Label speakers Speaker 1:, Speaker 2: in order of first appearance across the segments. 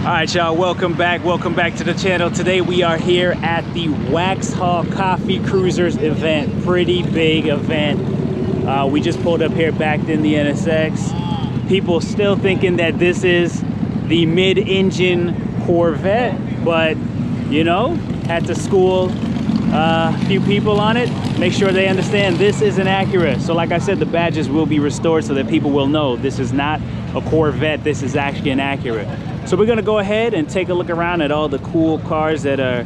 Speaker 1: Alright y'all, welcome back to the channel. Today we are here at the Waxhaw Coffee Cruisers event. Pretty big event. We just pulled up here back in the NSX. People still thinking that this is the mid-engine Corvette, but you know, had to school a few people on it, make sure they understand this is an Acura. So like I said, the badges will be restored so that people will know this is not a Corvette, this is actually an Acura. So we're gonna go ahead and take a look around at all the cool cars that are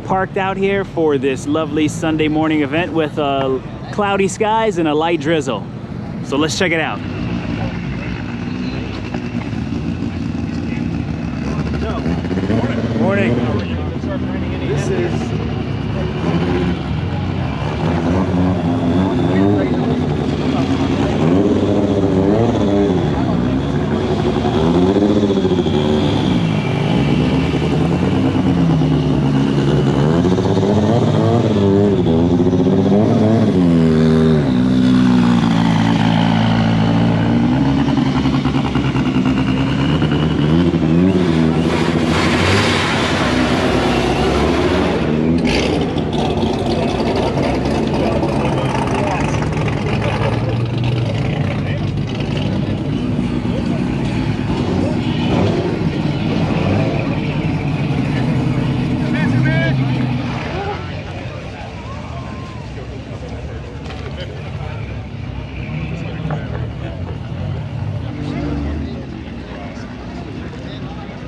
Speaker 1: parked out here for this lovely Sunday morning event with cloudy skies and a light drizzle. So let's check it out. Morning. This is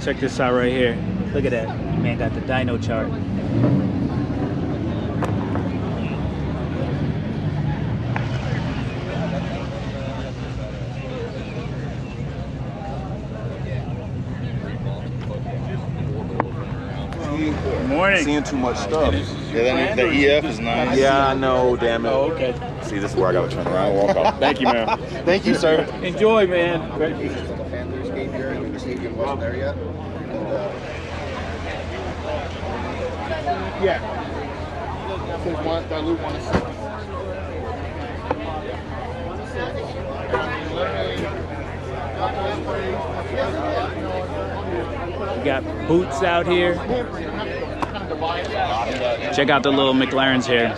Speaker 1: check this out right here. Look at that. Man got the dyno chart. Good morning.
Speaker 2: Seeing too much stuff.
Speaker 3: Yeah, that EF is nice.
Speaker 2: Yeah, I know, damn it.
Speaker 1: Oh, okay.
Speaker 2: See, this is where I gotta turn around and walk off. Thank you, man.
Speaker 3: Thank you, sir.
Speaker 1: Enjoy, man.
Speaker 3: Yeah. Dilute 1
Speaker 1: We got boots out here. Check out the little McLarens here.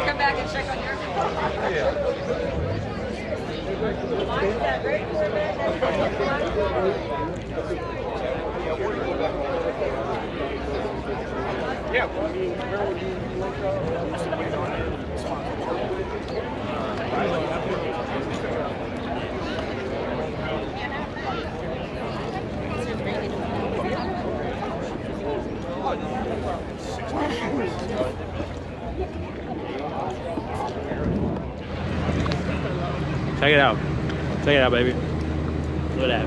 Speaker 4: Come back and check on your
Speaker 1: Check it out. Check it out, baby. Look at that.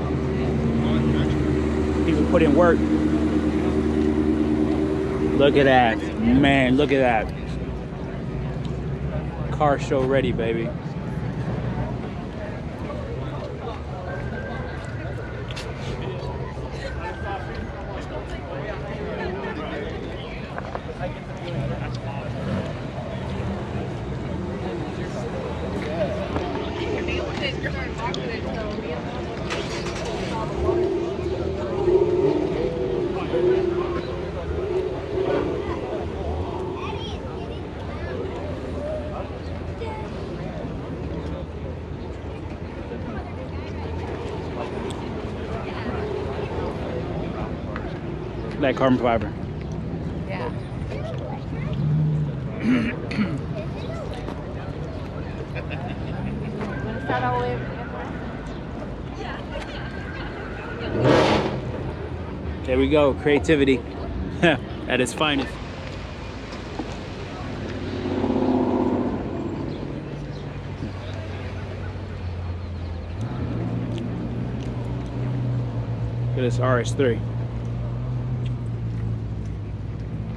Speaker 1: People put in work. Look at that. Man, look at that. Car show ready, baby. That carbon fiber.
Speaker 4: Yeah. Want to start all the way over?
Speaker 1: There we go. Creativity at its finest. Look at this RS3.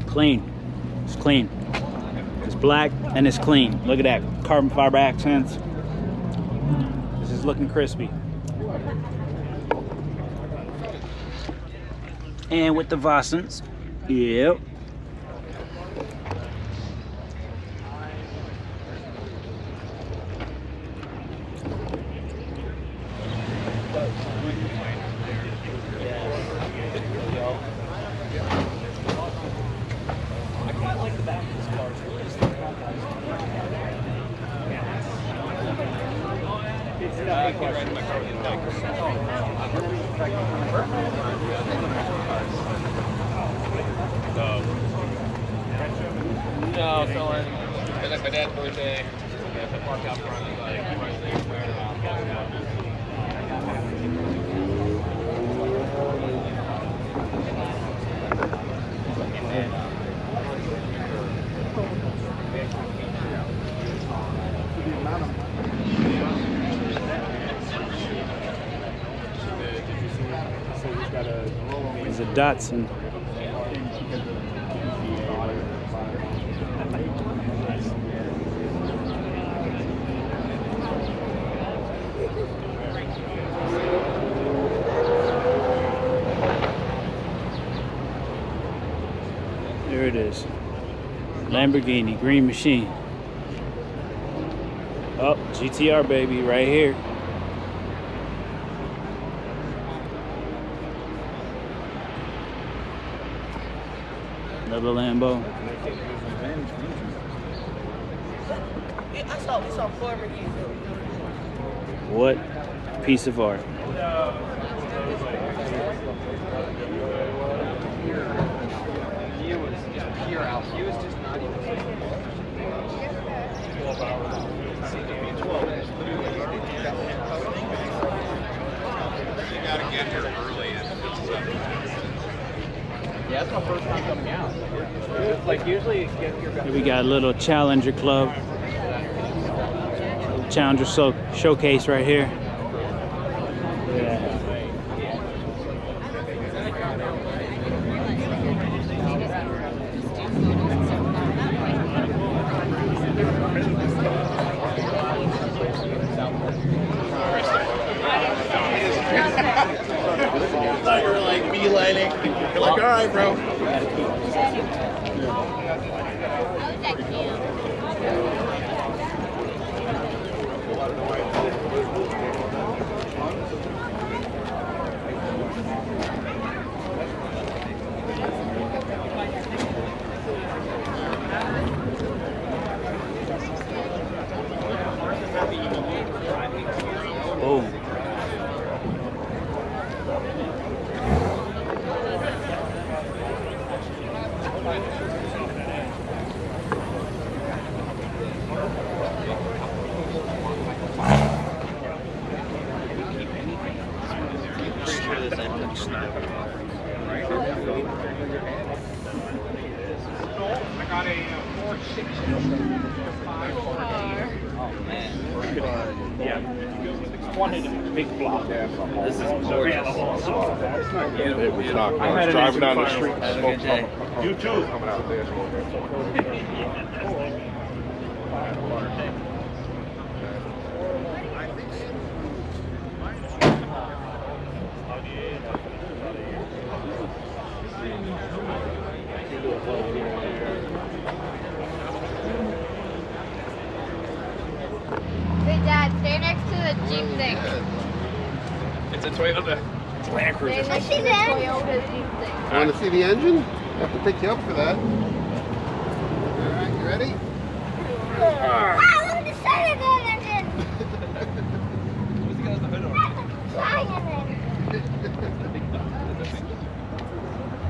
Speaker 1: Clean. It's clean. It's black and it's clean. Look at that. Carbon fiber accents. This is looking crispy. And with the Vossens. Yep.
Speaker 5: No, so like my dad's birthday, we have to park out front.
Speaker 1: It's a Datsun. There it is. Lamborghini, green machine. Oh, GTR baby, right here. Another Lambo.
Speaker 6: I saw Lamborghini.
Speaker 1: What piece of art.
Speaker 5: Yeah, that's my first time coming out. Like usually you get your
Speaker 1: Here we got a little Challenger Club. Challenger showcase right here. Yeah.
Speaker 3: You're like beelining. You're like, all right, bro.
Speaker 1: Boom.
Speaker 5: I got a Porsche. Yeah. Big block.
Speaker 3: It was not. I was driving down the street. Smoke you too. Coming out there.
Speaker 4: Hey, Dad, stay next to the Jeep thing.
Speaker 5: It's a Toyota. It's Land Cruiser.
Speaker 4: Stay next to the Toyota Jeep thing.
Speaker 3: Want to see the engine? I have to pick you up for that. All right, you ready?
Speaker 4: Ah, look at the side of that engine.
Speaker 5: What's the guy with the hood on?
Speaker 4: Flying in it.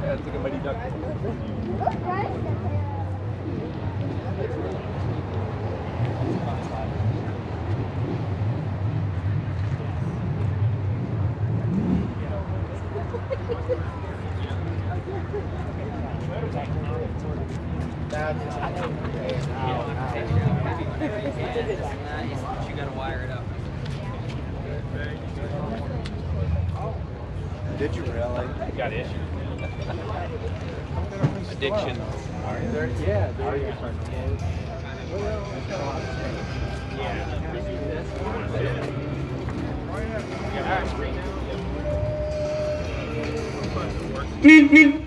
Speaker 5: Yeah, it's like a mighty duck.
Speaker 4: Look, right?
Speaker 5: You gotta wire it up.
Speaker 3: Did you really?
Speaker 5: Got issues. Addiction. Yeah.
Speaker 1: Beep, beep.